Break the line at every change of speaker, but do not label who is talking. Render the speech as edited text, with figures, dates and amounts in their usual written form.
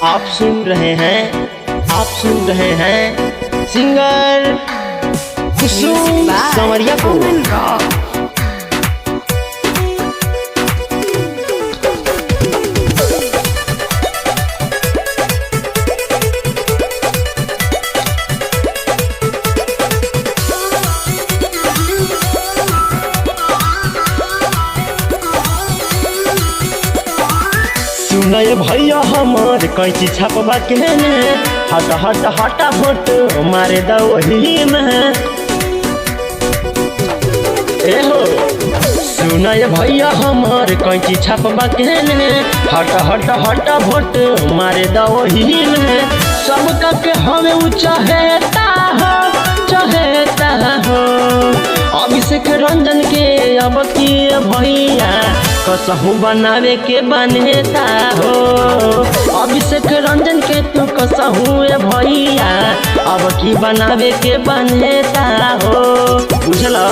आप सुन रहे हैं सिंगर कुसुम संवरिया को। सुनय भैया हमार कैची छपवा के ने हट हट हटा भोट मारे दही में। ए हो सुनय भैया हमार कैची छपवा के ने हट हट हटा भोट मारे दही में। सबका के हमें ऊंचा चहेता हो अभिषेक रंजन के अब की भैया कसहू बनावे के बनेता हो। अभिषेक रंजन के तू कसहू भैया अब की बनावे के बनेता हो। बुझला।